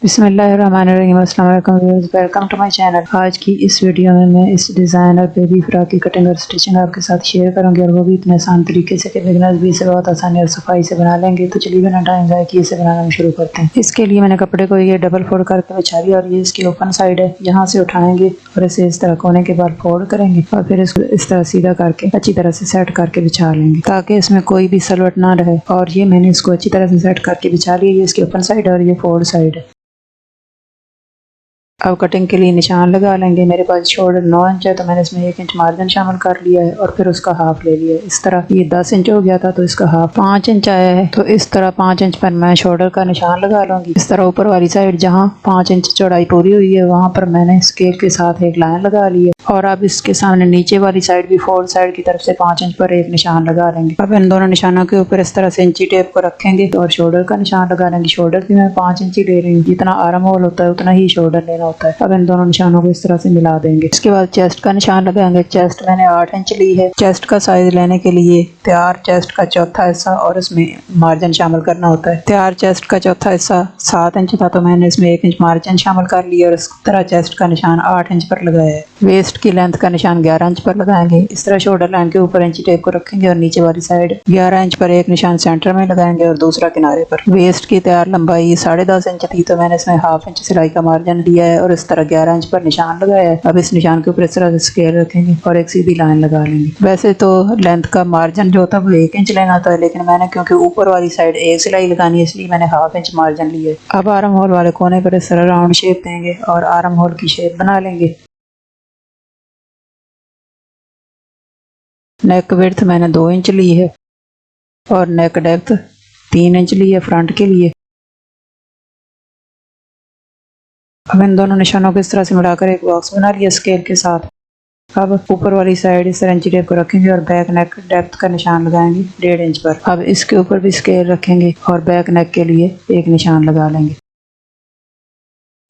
बिस्मिल्लाहिर्रहमानिर्रहीम। अस्सलाम वालेकुम viewers, welcome to my channel. आज की इस वीडियो में मैं इस डिज़ाइनर बेबी फ्रॉक की कटिंग और स्टिचिंग आपके साथ शेयर करूंगी और वो भी इतने आसान तरीके से कि बिगिनर्स भी इसे बहुत आसानी और सफाई से बना लेंगे। तो चलिए बिना टाइम ज़ाया किए इसे बनाना हम शुरू करते हैं। इसके लिए मैंने कपड़े को ये डबल फोल्ड करके बिछा दिया और ये इसकी ओपन साइड है। यहाँ से उठाएंगे और इसे इस तरह कोने के बाद फोल्ड करेंगे और फिर इसको इस तरह सीधा करके अच्छी तरह से सेट करके बिछा लेंगे ताकि इसमें कोई भी सलवट ना रहे। और ये मैंने इसको अच्छी तरह से सेट करके बिछा लिया। ये इसकी ओपन साइड है और ये फोल्ड साइड है। अब कटिंग के लिए निशान लगा लेंगे। मेरे पास शोल्डर 9 इंच है तो मैंने इसमें 1 इंच मार्जिन शामिल कर लिया है और फिर उसका हाफ ले लिया है। इस तरह ये 10 इंच हो गया था तो इसका हाफ 5 इंच आया है। तो इस तरह 5 इंच पर मैं शोल्डर का निशान लगा लूंगी। इस तरह ऊपर वाली साइड जहाँ 5 इंच चौड़ाई पूरी हुई है वहाँ पर मैंने स्केल के साथ एक लाइन लगा ली है और अब इसके सामने नीचे वाली साइड भी फोल्ड साइड की तरफ से 5 इंच पर एक निशान लगा लेंगे। अब इन दोनों निशानों के ऊपर इस तरह से इंची टेप को रखेंगे और शोल्डर का निशान लगा लेंगे। शोल्डर भी मैं 5 इंच ही ले रही हूँ। जितना आर्म होल होता है उतना ही शोल्डर लेना होता है। अब इन दोनों निशानों को इस तरह से मिला देंगे। इसके बाद चेस्ट का निशान लगाएंगे। चेस्ट मैंने 8 इंच ली है। चेस्ट का साइज लेने के लिए तैयार चेस्ट का चौथा हिस्सा और इसमें मार्जिन शामिल करना होता है। तैयार चेस्ट का चौथा हिस्सा 7 इंच था तो मैंने इसमें 1 इंच मार्जिन शामिल कर लिया और इस तरह चेस्ट का निशान 8 इंच पर लगाया है। वेस्ट की लेंथ का निशान 11 इंच पर लगाएंगे। इस तरह शोल्डर लाइन के ऊपर इंची टेप को रखेंगे और नीचे वाली साइड 11 इंच पर एक निशान सेंटर में लगाएंगे और दूसरा किनारे पर। वेस्ट की तैयार लंबाई 10.5 इंच थी तो मैंने इसमें हाफ इंच सिलाई का मार्जिन लिया है और इस तरह 11 इंच पर निशान लगाया है। अब इस निशान के ऊपर इस तरह से स्केल रखेंगे और एक सीधी लाइन लगा लेंगे। वैसे तो लेंथ का मार्जिन जो होता है वो 1 इंच लेना होता है लेकिन मैंने क्योंकि ऊपर वाली साइड एक सिलाई लगानी है इसलिए मैंने हाफ इंच मार्जिन लिया है। अब आर्म होल वाले कोने पर इस तरह राउंड शेप देंगे और आर्म होल की शेप बना लेंगे। नेक विड्थ मैंने 2 इंच ली है और नेक डेप्थ 3 इंच ली है फ्रंट के लिए। अब इन दोनों निशानों को इस तरह से मिलाकर एक बॉक्स बना लिया स्केल के साथ। अब ऊपर वाली साइड इस तरह इंची टेप को रखेंगे और बैक नेक डेप्थ का निशान लगाएंगे 1.5 इंच पर। अब इसके ऊपर भी स्केल रखेंगे और बैक नेक के लिए एक निशान लगा लेंगे।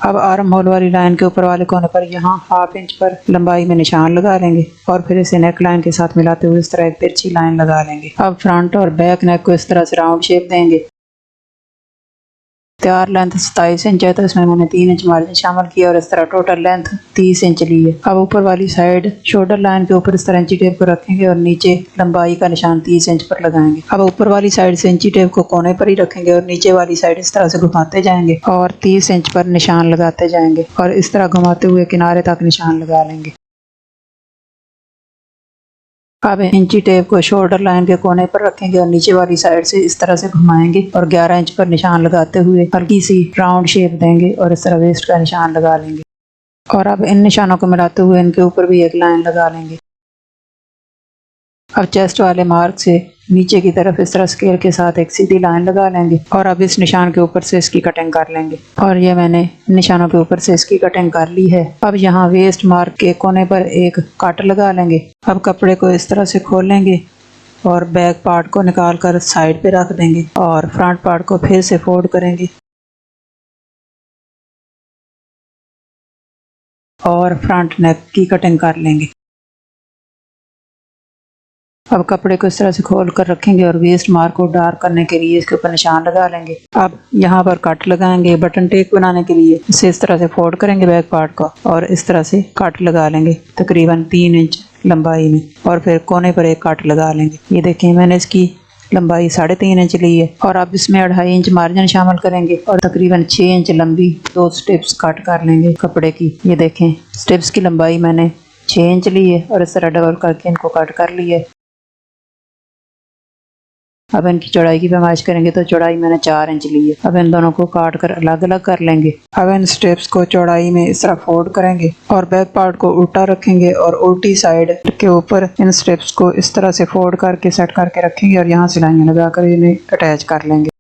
अब आर्म होल वाली लाइन के ऊपर वाले कोने पर यहाँ हाफ इंच पर लंबाई में निशान लगा लेंगे और फिर इसे नेक लाइन के साथ मिलाते हुए इस तरह एक तिरछी लाइन लगा लेंगे। अब फ्रंट और बैक नेक को इस तरह से राउंड शेप देंगे। तैयार लेंथ 27 इंच है तो इसमें मैंने 3 इंच मार्जिन शामिल किया और इस तरह टोटल लेंथ 30 इंच ली है। अब ऊपर वाली साइड शोल्डर लाइन के ऊपर इस तरह इंची टेप को रखेंगे और नीचे लंबाई का निशान 30 इंच पर लगाएंगे। अब ऊपर वाली साइड से इंची टेप को कोने पर ही रखेंगे और नीचे वाली साइड इस तरह से घुमाते जाएंगे और 30 इंच पर निशान लगाते जाएंगे और इस तरह घुमाते हुए किनारे तक निशान लगा लेंगे। अब इंची टेप को शोल्डर लाइन के कोने पर रखेंगे और नीचे वाली साइड से इस तरह से घुमाएंगे और 11 इंच पर निशान लगाते हुए हल्की सी राउंड शेप देंगे और इस तरह वेस्ट का निशान लगा लेंगे। और अब इन निशानों को मिलाते हुए इनके ऊपर भी एक लाइन लगा लेंगे। अब चेस्ट वाले मार्क से नीचे की तरफ इस तरह स्केल के साथ एक सीधी लाइन लगा लेंगे और अब इस निशान के ऊपर से इसकी कटिंग कर लेंगे। और ये मैंने निशानों के ऊपर से इसकी कटिंग कर ली है। अब यहाँ वेस्ट मार्क के कोने पर एक कट लगा लेंगे। अब कपड़े को इस तरह से खोलेंगे और बैक पार्ट को निकाल कर साइड पे रख देंगे और फ्रंट पार्ट को फिर से फोल्ड करेंगे और फ्रंट नेक की कटिंग कर लेंगे। अब कपड़े को इस तरह से खोल कर रखेंगे और वेस्ट मार्क को डार्क करने के लिए इसके ऊपर निशान लगा लेंगे। अब यहाँ पर कट लगाएंगे बटन टेक बनाने के लिए। इसे इस तरह से फोल्ड करेंगे बैक पार्ट को और इस तरह से कट लगा लेंगे तकरीबन 3 इंच लंबाई में और फिर कोने पर एक कट लगा लेंगे। ये देखिए मैंने इसकी लंबाई 3.5 इंच ली है और अब इसमें 2.5 इंच मार्जिन शामिल करेंगे और तकरीबन 6 इंच लंबी 2 स्ट्रिप्स कट कर लेंगे कपड़े की। ये देखें स्ट्रिप्स की लंबाई मैंने 6 इंच ली है और इस तरह डबल करके इनको कट कर लिया है। अब इनकी चौड़ाई की पैमाइश करेंगे तो चौड़ाई मैंने 4 इंच ली है। अब इन दोनों को काट कर अलग अलग कर लेंगे। अब इन स्टेप्स को चौड़ाई में इस तरह फोल्ड करेंगे और बैक पार्ट को उल्टा रखेंगे और उल्टी साइड के ऊपर इन स्टेप्स को इस तरह से फोल्ड करके सेट करके रखेंगे और यहाँ सिलाइयाँ लगाकर इन्हें अटैच कर लेंगे।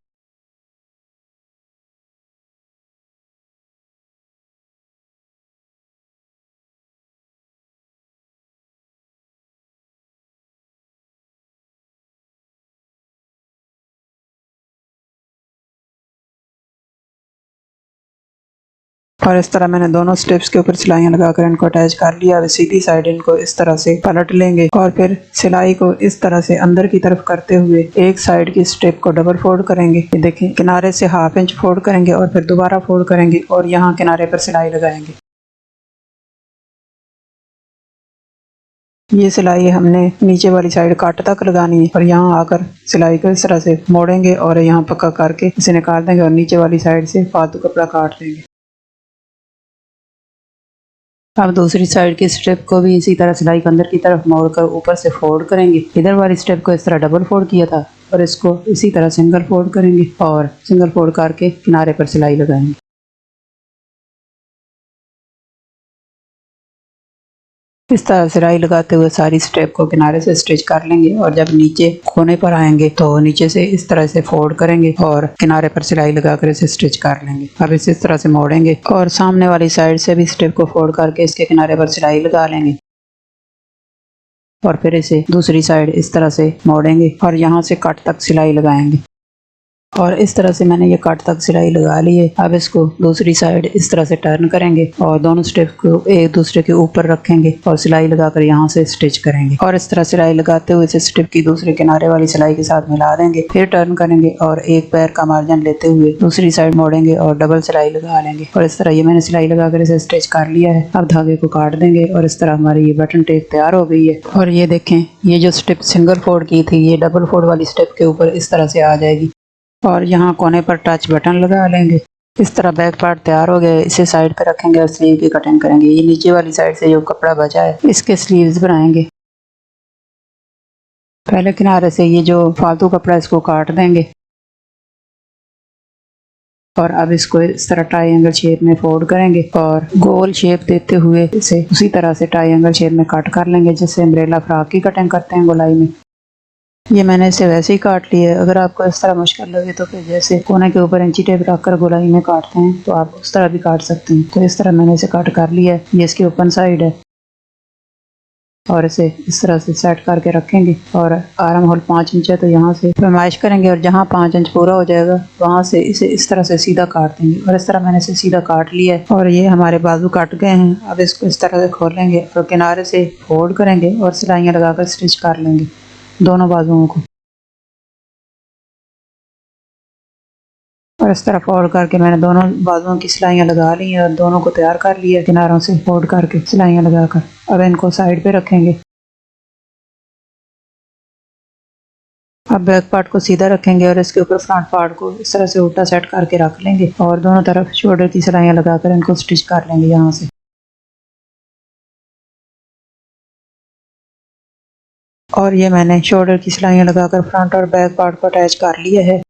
और इस तरह मैंने दोनों स्टेप्स के ऊपर सिलाइयाँ लगाकर इनको अटैच कर लिया। अब सीधी साइड इनको इस तरह से पलट लेंगे और फिर सिलाई को इस तरह से अंदर की तरफ करते हुए एक साइड की स्टेप को डबल फोल्ड करेंगे। ये देखें, किनारे से हाफ इंच फोल्ड करेंगे और फिर दोबारा फोल्ड करेंगे और यहाँ किनारे पर सिलाई लगाएंगे। ये सिलाई हमने नीचे वाली साइड काट तक लगानी है और यहाँ आकर सिलाई को इस तरह से मोड़ेंगे और यहाँ पक्का करके इसे निकाल देंगे और नीचे वाली साइड से फालतू कपड़ा काट देंगे। अब दूसरी साइड की स्टेप को भी इसी तरह सिलाई को अंदर की तरफ मोड़कर ऊपर से फोल्ड करेंगे। इधर वाली स्टेप को इस तरह डबल फोल्ड किया था और इसको इसी तरह सिंगल फोल्ड करेंगे और सिंगल फोल्ड करके किनारे पर सिलाई लगाएंगे। इस तरह सिलाई लगाते हुए सारी स्टेप को किनारे से स्टिच कर लेंगे और जब नीचे कोने पर आएंगे तो नीचे से इस तरह से फोल्ड करेंगे और किनारे पर सिलाई लगाकर इसे स्टिच कर लेंगे। अब इसे इस तरह से मोड़ेंगे और सामने वाली साइड से भी स्टेप को फोल्ड करके इसके किनारे पर सिलाई लगा लेंगे और फिर इसे दूसरी साइड इस तरह से मोड़ेंगे और यहाँ से कट तक सिलाई लगाएंगे और इस तरह से मैंने ये कट तक सिलाई लगा ली है। अब इसको दूसरी साइड इस तरह से टर्न करेंगे और दोनों स्टेप को एक दूसरे के ऊपर रखेंगे और सिलाई लगाकर यहाँ से स्टिच करेंगे और इस तरह सिलाई लगाते हुए इसे स्टेप की दूसरे किनारे वाली सिलाई के साथ मिला देंगे। फिर टर्न करेंगे और एक पैर का मार्जिन लेते हुए दूसरी साइड मोड़ेंगे और डबल सिलाई लगा लेंगे और इस तरह ये मैंने सिलाई लगाकर इसे स्टिच कर लिया है। अब धागे को काट देंगे और इस तरह हमारी ये बटन टेप तैयार हो गई है। और ये देखें, ये जो स्टेप सिंगल फोल्ड की थी ये डबल फोल्ड वाली स्टेप के ऊपर इस तरह से आ जाएगी और यहाँ कोने पर टच बटन लगा लेंगे। इस तरह बैक पार्ट तैयार हो गया। इसे साइड पे रखेंगे और स्लीव की कटिंग करेंगे। ये नीचे वाली साइड से जो कपड़ा बचा है इसके स्लीव्स बनाएंगे। पहले किनारे से ये जो फालतू कपड़ा इसको काट देंगे और अब इसको इस तरह ट्रायंगल शेप में फोल्ड करेंगे और गोल शेप देते हुए इसे उसी तरह से ट्रायंगल शेप में कट कर लेंगे जैसे अम्ब्रेला फ्रॉक की कटिंग करते हैं गोलाई में। ये मैंने इसे वैसे ही काट लिया है। अगर आपको इस तरह मुश्किल लगे तो फिर जैसे कोने के ऊपर इंची टेप रखकर गोलाई में काटते हैं तो आप उस तरह भी काट सकते हैं। तो इस तरह मैंने इसे कट कर लिया है। ये इसकी ओपन साइड है और इसे इस तरह से सेट करके रखेंगे और आर्म होल 5 इंच है तो यहाँ से पैमाइश करेंगे और जहाँ 5 इंच पूरा हो जाएगा वहाँ से इसे इस तरह से सीधा काट देंगे और इस तरह मैंने इसे सीधा काट लिया है। और ये हमारे बाजू कट गए हैं। अब इसको इस तरह से खोलेंगे और किनारे से फोल्ड करेंगे और सिलाइयाँ लगाकर स्टिच कर लेंगे दोनों बाजुओं को। और इस तरह फोल्ड करके मैंने दोनों बाजुओं की सिलाइयाँ लगा ली हैं और दोनों को तैयार कर लिया किनारों से फोल्ड करके सिलाइयाँ लगाकर। अब इनको साइड पे रखेंगे। अब बैक पार्ट को सीधा रखेंगे और इसके ऊपर फ्रंट पार्ट को इस तरह से उल्टा सेट करके रख लेंगे और दोनों तरफ शोल्डर की सिलाइयाँ लगाकर इनको स्टिच कर लेंगे यहाँ से। और ये मैंने शोल्डर की सिलाइयाँ लगाकर फ्रंट और बैक पार्ट को अटैच कर लिया है।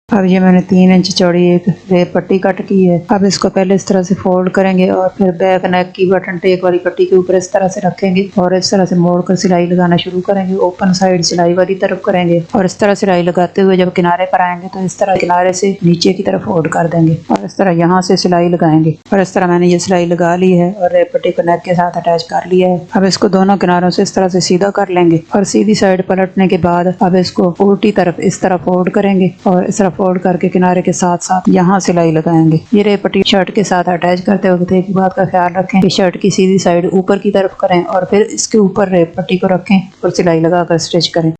अब ये मैंने 3 इंच चौड़ी एक रेप पट्टी कट की है। अब इसको पहले इस तरह से फोल्ड करेंगे और फिर बैक नेक की बटन टेक वाली पट्टी के ऊपर इस तरह से रखेंगे और इस तरह से मोड़कर सिलाई लगाना शुरू करेंगे। ओपन साइड सिलाई वाली तरफ करेंगे और इस तरह सिलाई लगाते हुए जब किनारे पर आएंगे तो इस तरह किनारे से नीचे की तरफ फोल्ड कर देंगे और इस तरह यहाँ से सिलाई लगाएंगे। और इस तरह मैंने ये सिलाई लगा ली है और रेप पट्टी को नेक के साथ अटैच कर लिया है। अब इसको दोनों किनारों से इस तरह से सीधा कर लेंगे और सीधी साइड पलटने के बाद अब इसको उल्टी तरफ इस तरह फोल्ड करेंगे और इस तरह फोल्ड करके किनारे के साथ साथ यहाँ सिलाई लगाएंगे। ये रेप पट्टी शर्ट के साथ अटैच करते वक्त एक बात का ख्याल रखें कि शर्ट की सीधी साइड ऊपर की तरफ करें और फिर इसके ऊपर रेप पट्टी को रखें और सिलाई लगाकर स्टिच करें।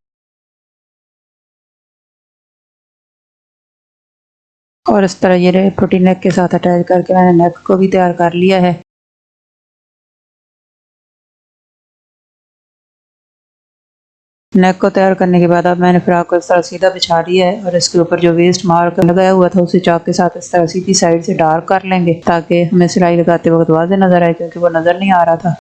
और इस तरह ये रेप पट्टी नेक के साथ अटैच करके मैंने नेक को भी तैयार कर लिया है। नेक को तैयार करने के बाद अब मैंने फ्रॉक को इस तरह सीधा बिछा लिया है और इसके ऊपर जो वेस्ट मार्क लगाया हुआ था उसे चाक के साथ इस तरह सीधी साइड से डार्क कर लेंगे ताकि हमें सिलाई लगाते वक्त वाज़ेह नजर आए, क्योंकि वो नजर नहीं आ रहा था।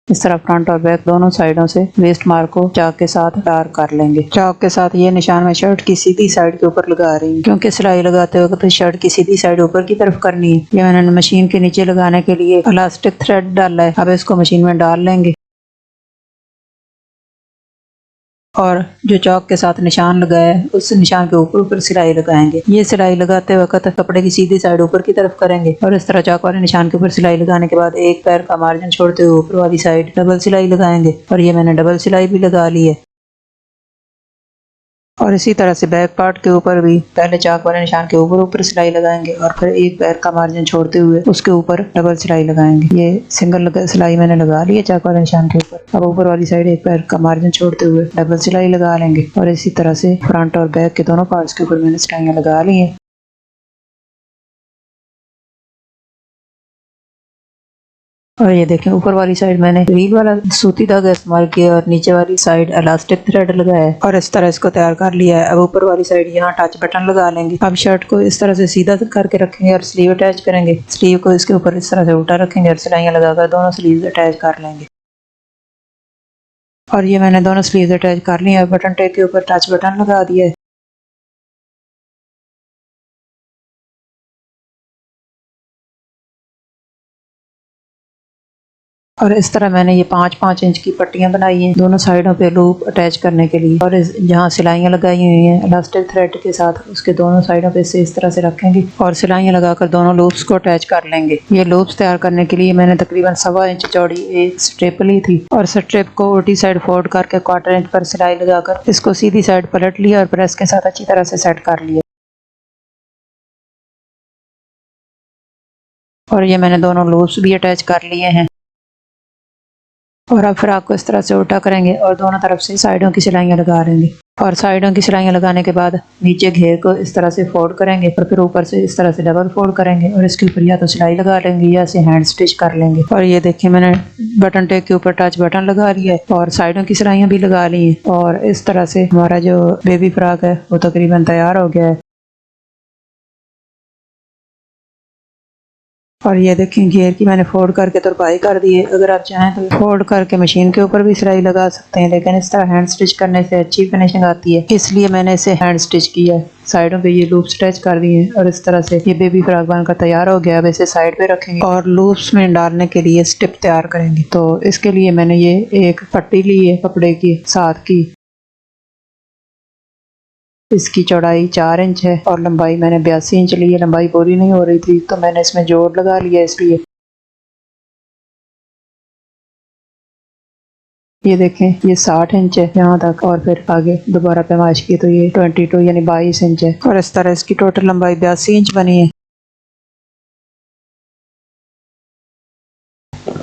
इस तरह फ्रंट और बैक दोनों साइडों से वेस्ट मार्क को चाक के साथ डार्क कर लेंगे। चाक के साथ ये निशान मैं शर्ट की सीधी साइड के ऊपर लगा रही हूँ क्योंकि सिलाई लगाते वक्त शर्ट की सीधी साइड ऊपर की तरफ करनी है। ये मैंने मशीन के नीचे लगाने के लिए इलास्टिक थ्रेड डाला है। अब इसको मशीन में डाल लेंगे और जो चौक के साथ निशान लगाया है उस निशान के ऊपर ऊपर सिलाई लगाएंगे। ये सिलाई लगाते वक्त कपड़े की सीधी साइड ऊपर की तरफ करेंगे और इस तरह चौक वाले निशान के ऊपर सिलाई लगाने के बाद एक पैर का मार्जिन छोड़ते हुए ऊपर वाली साइड डबल सिलाई लगाएंगे और ये मैंने डबल सिलाई भी लगा ली है। और इसी तरह से बैक पार्ट के ऊपर भी पहले चाक वाले निशान के ऊपर सिलाई लगाएंगे और फिर एक पैर का मार्जिन छोड़ते हुए उसके ऊपर डबल सिलाई लगाएंगे। ये सिंगल सिलाई मैंने लगा ली है चाक वाले निशान के ऊपर। अब ऊपर वाली साइड एक पैर का मार्जिन छोड़ते हुए डबल सिलाई लगा लेंगे और इसी तरह से फ्रंट और बैक के दोनों पार्ट्स के ऊपर मैंने सिलाइयां लगा ली है। और ये देखें ऊपर वाली साइड मैंने रील वाला सूती धागा इस्तेमाल किया और नीचे वाली साइड इलास्टिक थ्रेड लगाया है और इस तरह इसको तैयार कर लिया है। अब ऊपर वाली साइड यहाँ टच बटन लगा लेंगे। अब शर्ट को इस तरह से सीधा करके रखेंगे और स्लीव अटैच करेंगे। स्लीव को इसके ऊपर इस तरह से उल्टा रखेंगे और सिलाइयां लगाकर दोनों स्लीव अटैच कर लेंगे। और ये मैंने दोनों स्लीव अटैच कर ली है। बटन टेक के ऊपर टच बटन लगा दिया है। और इस तरह मैंने ये 5-5 इंच की पट्टियां बनाई हैं दोनों साइडों पे लूप अटैच करने के लिए। और जहाँ सिलाइयां लगाई हुई हैं इलास्टिक थ्रेड के साथ उसके दोनों साइडों पे से इस तरह से रखेंगे और सिलाइयां लगाकर दोनों लूप्स को अटैच कर लेंगे। ये लूप्स तैयार करने के लिए मैंने तकरीबन 1.25 इंच चौड़ी एक स्ट्रिप ली थी और स्ट्रिप को उल्टी साइड फोल्ड करके 1/4 इंच पर सिलाई लगाकर इसको सीधी साइड पलट लिया और प्रेस के साथ अच्छी तरह से सेट कर लिया। और ये मैंने दोनों लूप्स भी अटैच कर लिए हैं। और अब फ्रॉक को इस तरह से उल्टा करेंगे और दोनों तरफ से साइडों की सिलाइयां लगा लेंगे। और साइडों की सिलाइयां लगाने के बाद नीचे घेर को इस तरह से फोल्ड करेंगे और फिर ऊपर से इस तरह से डबल फोल्ड करेंगे और इसके ऊपर या तो सिलाई लगा लेंगे या इसे हैंड स्टिच कर लेंगे। और ये देखिए मैंने बटन टेक के ऊपर टच बटन लगा लिया है और साइडों की सिलाइयां भी लगा ली हैं और इस तरह से हमारा जो बेबी फ्रॉक है वो तकरीबन तैयार हो गया है। और ये देखें घेर की मैंने फोल्ड करके तुरपाई कर दी है। अगर आप चाहें तो फोल्ड करके मशीन के ऊपर भी सिलाई लगा सकते हैं, लेकिन इस तरह हैंड स्टिच करने से अच्छी फिनिशिंग आती है, इसलिए मैंने इसे हैंड स्टिच किया है। साइडों पे ये लूप स्टिच कर दिए हैं और इस तरह से ये बेबी फ्रॉक बनकर तैयार हो गया। अब इसे साइड पे रखेंगे और लूप्स में डालने के लिए स्टिप तैयार करेंगे। तो इसके लिए मैंने ये एक पट्टी ली है कपड़े की 7 की। इसकी चौड़ाई 4 इंच है और लंबाई मैंने 82 इंच ली है। लंबाई पूरी नहीं हो रही थी तो मैंने इसमें जोड़ लगा लिया इसलिए। ये देखें ये 60 इंच है यहाँ तक और फिर आगे दोबारा पैमाइश की तो ये 22 यानी 22 इंच है और इस तरह इसकी टोटल लंबाई 82 इंच बनी है।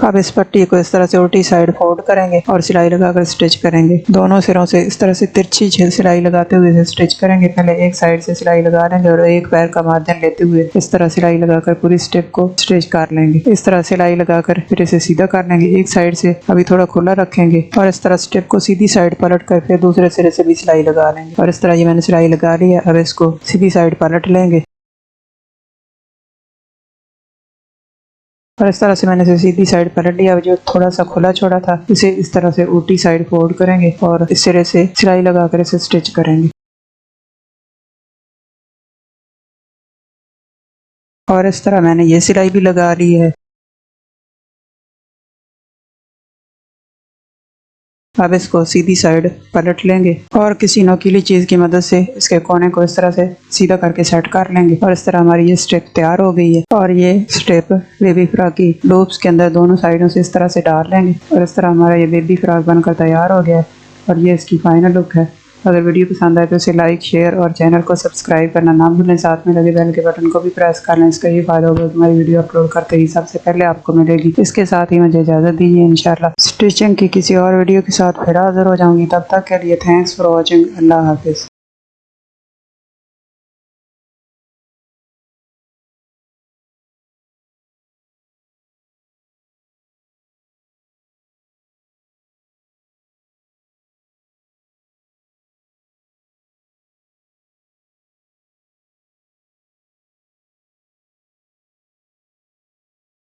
अब इस पट्टी को इस तरह से उल्टी साइड फोल्ड करेंगे और सिलाई लगाकर स्टिच करेंगे। दोनों सिरों से इस तरह से तिरछी सिलाई लगाते हुए इसे स्टिच करेंगे। पहले एक साइड से सिलाई लगा लेंगे और एक पैर का मार्जिन लेते हुए इस तरह सिलाई लगाकर पूरी स्टेप को स्टिच कर लेंगे। इस तरह सिलाई लगाकर फिर इसे सीधा कर लेंगे। एक साइड से अभी थोड़ा खुला रखेंगे और इस तरह स्टेप को सीधी साइड पलट कर फिर दूसरे सिरे से भी सिलाई लगा लेंगे। और इस तरह ये मैंने सिलाई लगा ली है। अब इसको सीधी साइड पलट लेंगे और इस तरह से मैंने इसे सीधी साइड पलट लिया। जो थोड़ा सा खुला छोड़ा था इसे इस तरह से उल्टी साइड फोल्ड करेंगे और इस सिरे से सिलाई लगाकर इसे स्टिच करेंगे। और इस तरह मैंने ये सिलाई भी लगा ली है। अब इसको सीधी साइड पलट लेंगे और किसी नोकीली चीज़ की मदद से इसके कोने को इस तरह से सीधा करके सेट कर लेंगे और इस तरह हमारी ये स्टेप तैयार हो गई है। और ये स्टेप बेबी फ्रॉक की लूप्स के अंदर दोनों साइडों से इस तरह से डाल लेंगे और इस तरह हमारा ये बेबी फ्रॉक बनकर तैयार हो गया है। और ये इसकी फाइनल लुक है। अगर वीडियो पसंद आए तो इसे लाइक शेयर और चैनल को सब्सक्राइब करना ना भूलें। साथ में लगे बेल के बटन को भी प्रेस कर लें। इसका ये फायदा होगा कि हमारी वीडियो अपलोड करते ही सबसे पहले आपको मिलेगी। इसके साथ ही मुझे इजाज़त दीजिए। इंशाल्लाह स्टिचिंग की किसी और वीडियो के साथ फिर हाजिर हो जाऊंगी। तब तक के लिए थैंक्स फॉर वॉचिंग। अल्लाह हाफिज़।